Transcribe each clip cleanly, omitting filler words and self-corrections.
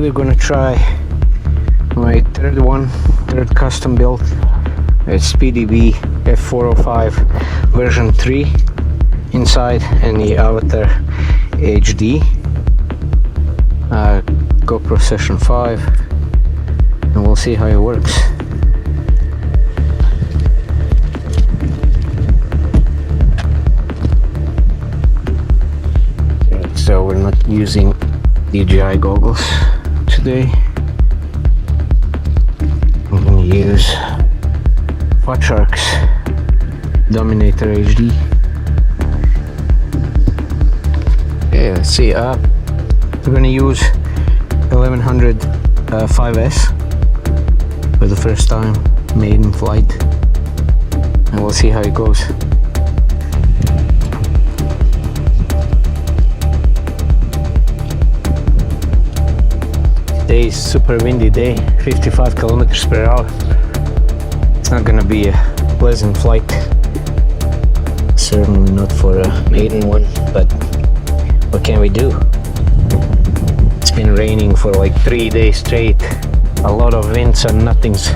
we're gonna try my third custom build. It's SpeedyBee F405 version 3 inside, and the Avatar HD GoPro Session 5, and we'll see how it works. So we're not using DJI goggles today. I'm going to use Fatshark's Dominator HD. Okay, let's see. We're going to use 1100 5S for the first time, maiden flight, and we'll see how it goes. Today's super windy day, 55 kilometers per hour. It's not gonna be a pleasant flight, certainly not for a maiden one, but what can we do? It's been raining for like 3 days straight, a lot of wind, so nothing's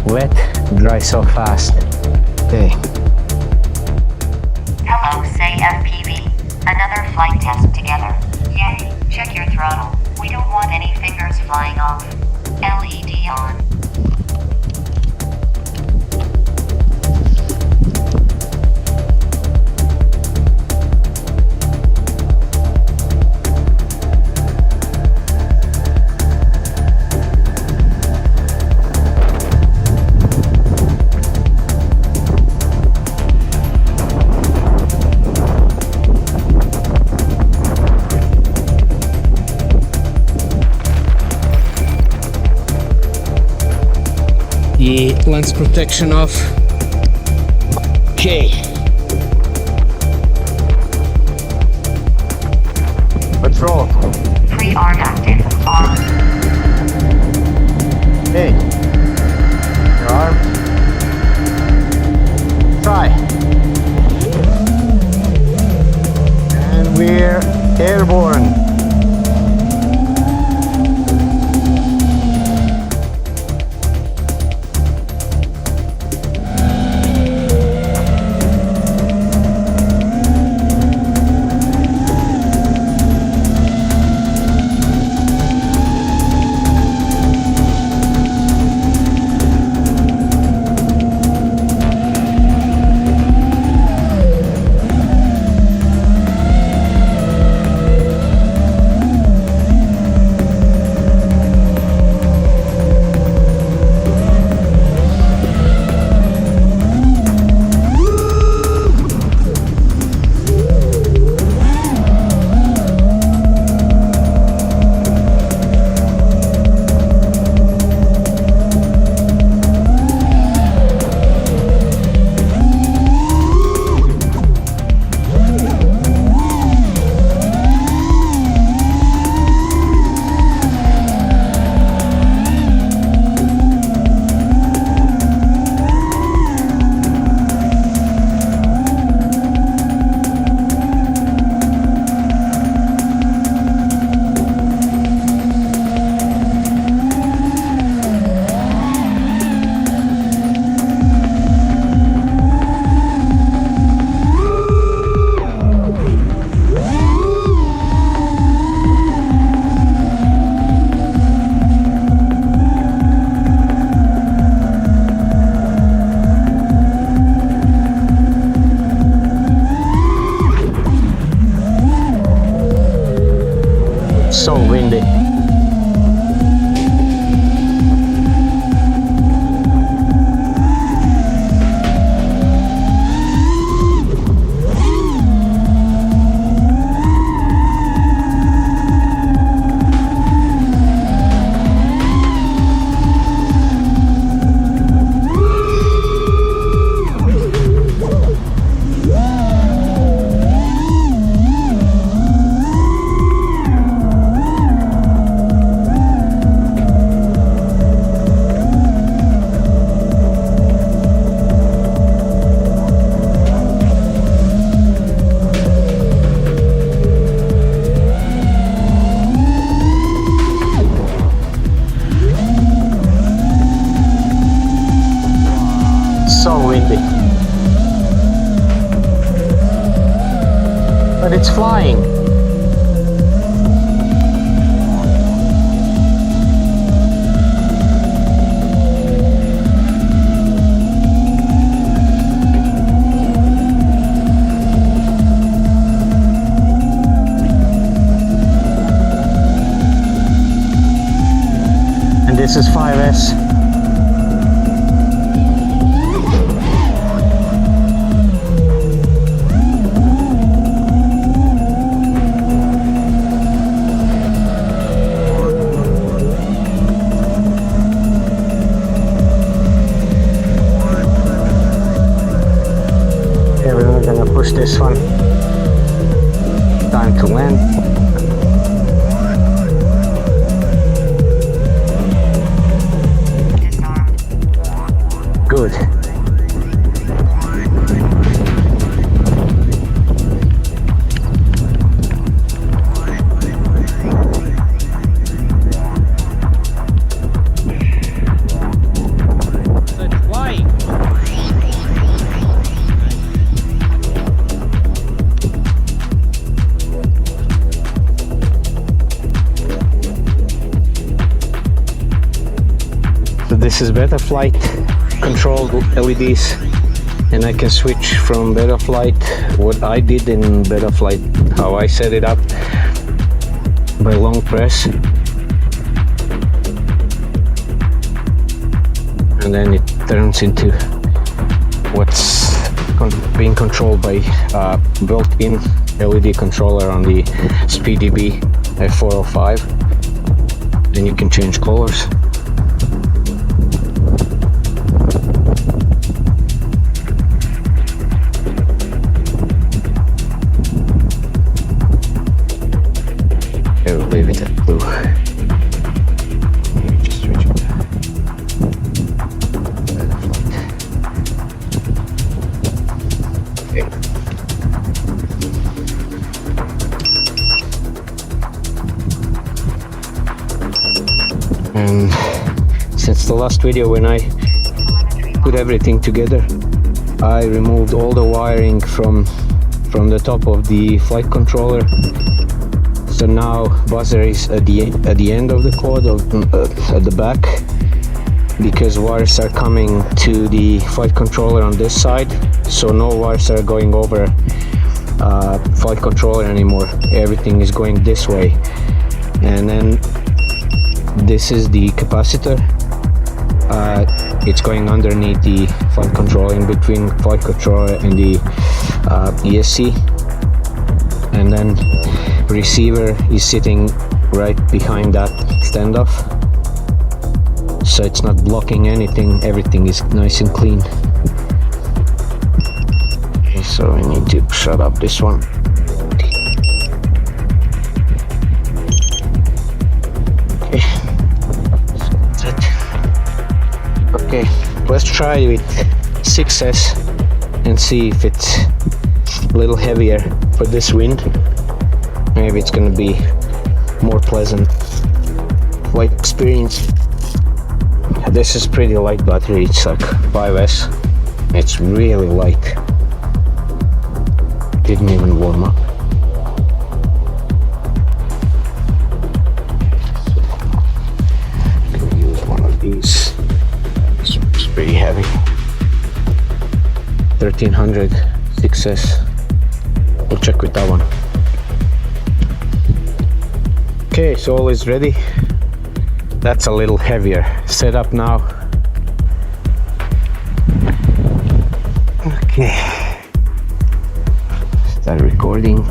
wet, dries so fast. Okay. Hello, Seii-FPV. Another flight test together. Yay, check your throttle. We don't want any fingers flying off. LED on. The lens protection off. Okay. Let's roll. Pre-arm active. On. Hey. Your arm. Try. And we're airborne. flying. And this is 5S. Okay, we're gonna push this one. Time to land. Good. So this is Beta Flight controlled LEDs, and I can switch from Beta Flight, what I did in Beta Flight, how I set it up by long press, and then it turns into what's being controlled by built-in LED controller on the SpeedyBee F405. Then you can change colors. Leave it at blue. Just switch it to Beta Flight. Okay. And since the last video when I put everything together, I removed all the wiring from the top of the flight controller. So now buzzer is at the end of the cord, at the back, because wires are coming to the flight controller on this side. So no wires are going over flight controller anymore. Everything is going this way. And then this is the capacitor. It's going underneath the flight controller, in between flight controller and the ESC. And then receiver is sitting right behind that standoff, so it's not blocking anything. Everything is nice and clean. Okay, so we need to shut up this one. Okay, so that's it. Okay, let's try with 6S and see if it's a little heavier for this wind. Maybe it's gonna be more pleasant flight experience. This is pretty light battery, it's like 5S. It's really light. Didn't even warm up. I'm gonna use one of these. This one's pretty heavy. 1300 6S. We'll check with that one. Okay, so all is ready. That's a little heavier. Set up now. Okay. Start recording.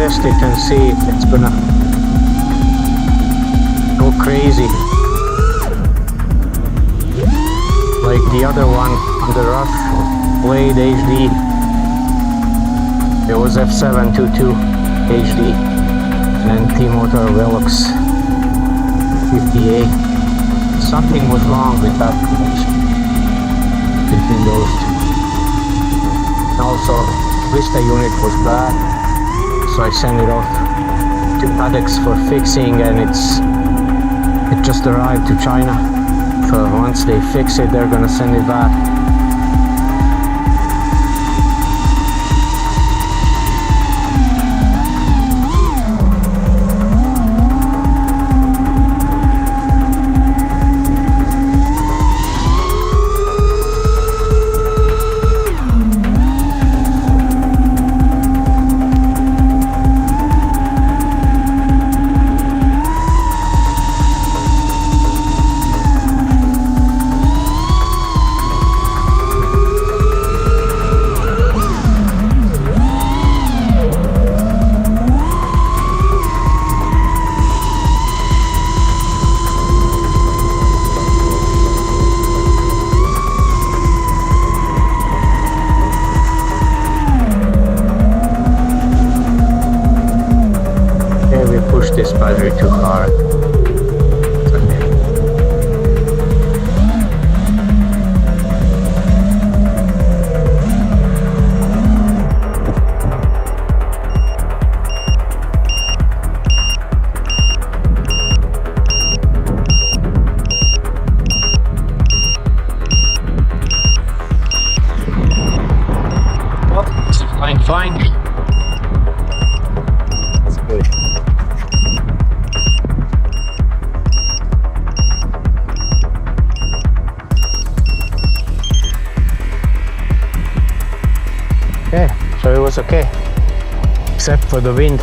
test it and see if it's gonna go crazy like the other one, PandaRC Blade HD. It was F722 HD and T-Motor Velox 58. Something was wrong with that connection between those two. Also, Vista unit was bad, so I sent it off to FedEx for fixing, and it just arrived to China. So once they fix it, they're gonna send it back. This battery too hard. Well, it's fine. It's good. Okay, so it was okay, except for the wind.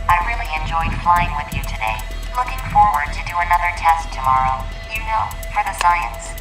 I really enjoyed flying with you today. Looking forward to do another test tomorrow. You know, for the science.